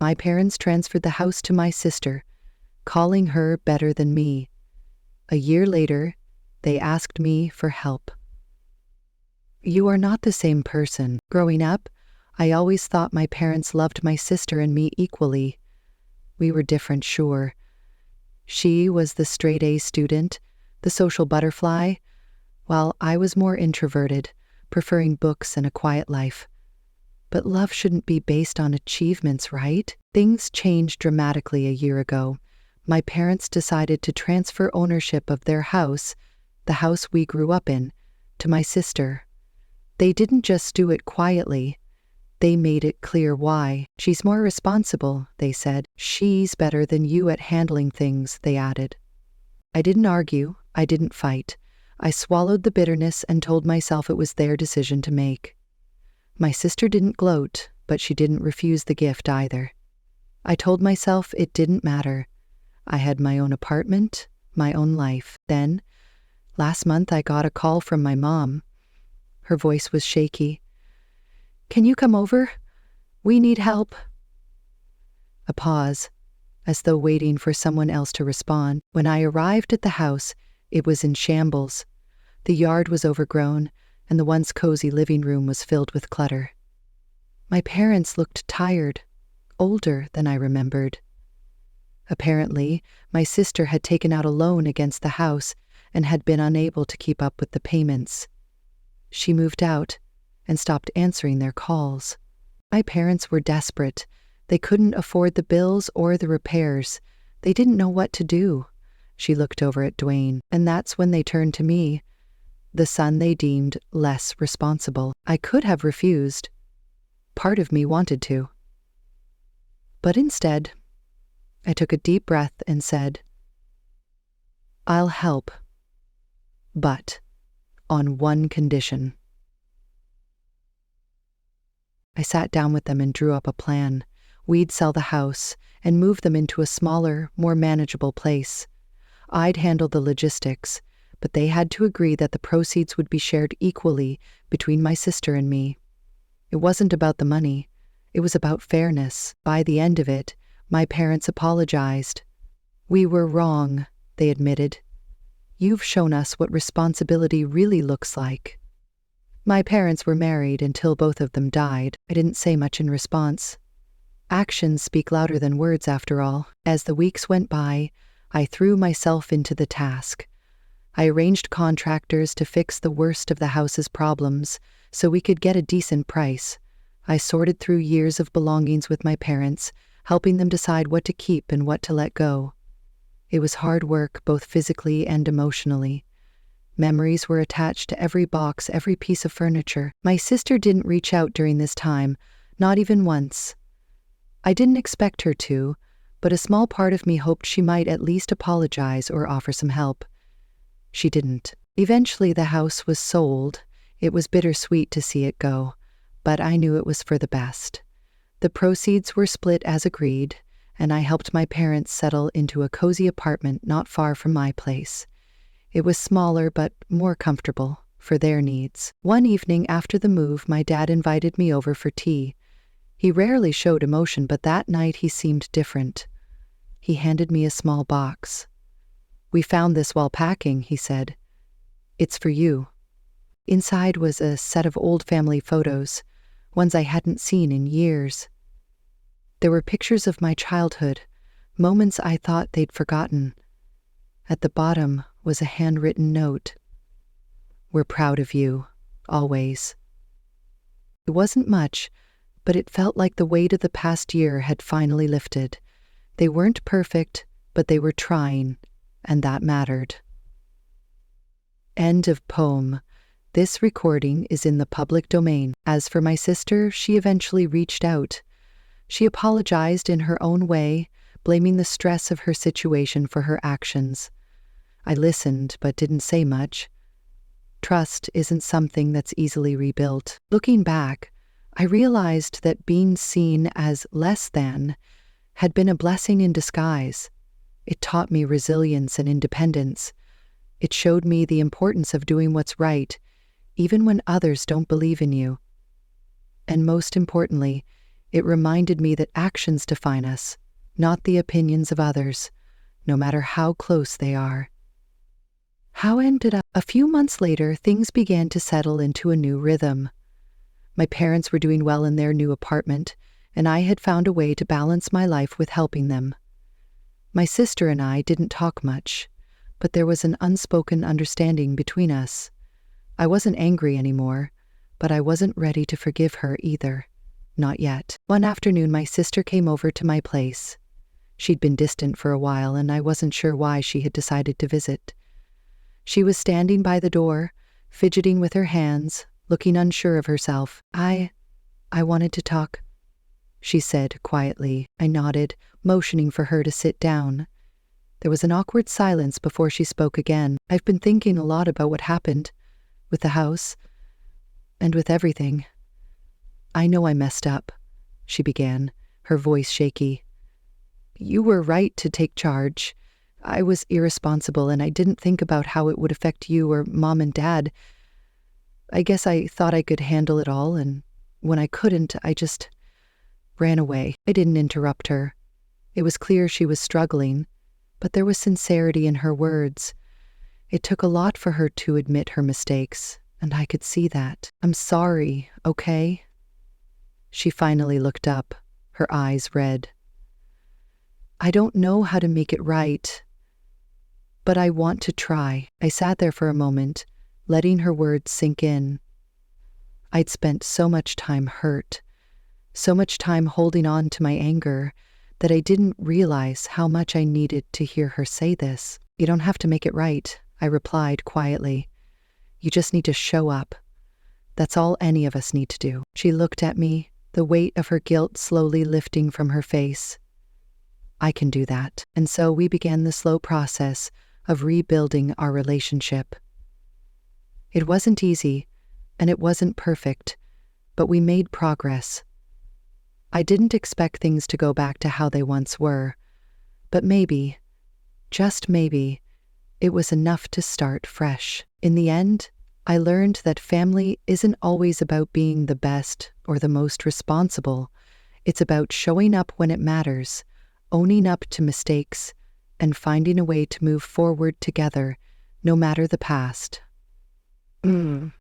My parents transferred the house to my sister, calling her better than me. A year later, they asked me for help. You are not the same person. Growing up, I always thought my parents loved my sister and me equally. We were different, sure. She was the straight-A student, the social butterfly, while I was more introverted, preferring books and a quiet life. But love shouldn't be based on achievements, right? Things changed dramatically a year ago. My parents decided to transfer ownership of their house, the house we grew up in, to my sister. They didn't just do it quietly. They made it clear why. She's more responsible, they said. She's better than you at handling things, they added. I didn't argue. I didn't fight. I swallowed the bitterness and told myself it was their decision to make. My sister didn't gloat, but she didn't refuse the gift either. I told myself it didn't matter. I had my own apartment, my own life. Then, last month I got a call from my mom. Her voice was shaky. Can you come over? We need help. A pause, as though waiting for someone else to respond. When I arrived at the house, it was in shambles. The yard was overgrown, and the once cozy living room was filled with clutter. My parents looked tired, older than I remembered. Apparently, my sister had taken out a loan against the house and had been unable to keep up with the payments. She moved out and stopped answering their calls. My parents were desperate. They couldn't afford the bills or the repairs. They didn't know what to do. She looked over at Dwayne, and that's when they turned to me, the son they deemed less responsible. I could have refused. Part of me wanted to. But instead, I took a deep breath and said, I'll help, but on one condition. I sat down with them and drew up a plan. We'd sell the house and move them into a smaller, more manageable place. I'd handle the logistics, but they had to agree that the proceeds would be shared equally between my sister and me. It wasn't about the money. It was about fairness. By the end of it, my parents apologized. We were wrong, they admitted. You've shown us what responsibility really looks like. My parents were married until both of them died. I didn't say much in response. Actions speak louder than words, after all. As the weeks went by, I threw myself into the task. I arranged contractors to fix the worst of the house's problems so we could get a decent price. I sorted through years of belongings with my parents, helping them decide what to keep and what to let go. It was hard work, both physically and emotionally. Memories were attached to every box, every piece of furniture. My sister didn't reach out during this time, not even once. I didn't expect her to, but a small part of me hoped she might at least apologize or offer some help. She didn't. Eventually the house was sold. It was bittersweet to see it go, but I knew it was for the best. The proceeds were split as agreed, and I helped my parents settle into a cozy apartment not far from my place. It was smaller but more comfortable for their needs. One evening after the move, my dad invited me over for tea. He rarely showed emotion, but that night he seemed different. He handed me a small box. We found this while packing, he said. It's for you. Inside was a set of old family photos, ones I hadn't seen in years. There were pictures of my childhood, moments I thought they'd forgotten. At the bottom was a handwritten note. We're proud of you, always. It wasn't much, but it felt like the weight of the past year had finally lifted. They weren't perfect, but they were trying, and that mattered. End of poem. This recording is in the public domain. As for my sister, she eventually reached out. She apologized in her own way, blaming the stress of her situation for her actions. I listened, but didn't say much. Trust isn't something that's easily rebuilt. Looking back, I realized that being seen as less than had been a blessing in disguise. It taught me resilience and independence. It showed me the importance of doing what's right, even when others don't believe in you. And most importantly, It reminded me that actions define us, not the opinions of others, no matter how close they are. A few months later, things began to settle into a new rhythm. My parents were doing well in their new apartment, and I had found a way to balance my life with helping them. My sister and I didn't talk much, but there was an unspoken understanding between us. I wasn't angry anymore, but I wasn't ready to forgive her either. Not yet. One afternoon, my sister came over to my place. She'd been distant for a while, and I wasn't sure why she had decided to visit. She was standing by the door, fidgeting with her hands, looking unsure of herself. I wanted to talk," she said quietly. I nodded, motioning for her to sit down. There was an awkward silence before she spoke again. "I've been thinking a lot about what happened, with the house, and with everything. I know I messed up," she began, her voice shaky. "You were right to take charge. I was irresponsible, and I didn't think about how it would affect you or Mom and Dad. I guess I thought I could handle it all, and when I couldn't, I just ran away." I didn't interrupt her. It was clear she was struggling, but there was sincerity in her words. It took a lot for her to admit her mistakes, and I could see that. "I'm sorry, okay?" She finally looked up, her eyes red. "I don't know how to make it right, but I want to try." I sat there for a moment, letting her words sink in. I'd spent so much time hurt, so much time holding on to my anger, that I didn't realize how much I needed to hear her say this. "You don't have to make it right," I replied quietly. "You just need to show up. That's all any of us need to do." She looked at me, the weight of her guilt slowly lifting from her face. "I can do that." And so we began the slow process of rebuilding our relationship. It wasn't easy, and it wasn't perfect, but we made progress. I didn't expect things to go back to how they once were, but maybe, just maybe, it was enough to start fresh. In the end, I learned that family isn't always about being the best or the most responsible. It's about showing up when it matters, owning up to mistakes, and finding a way to move forward together, no matter the past.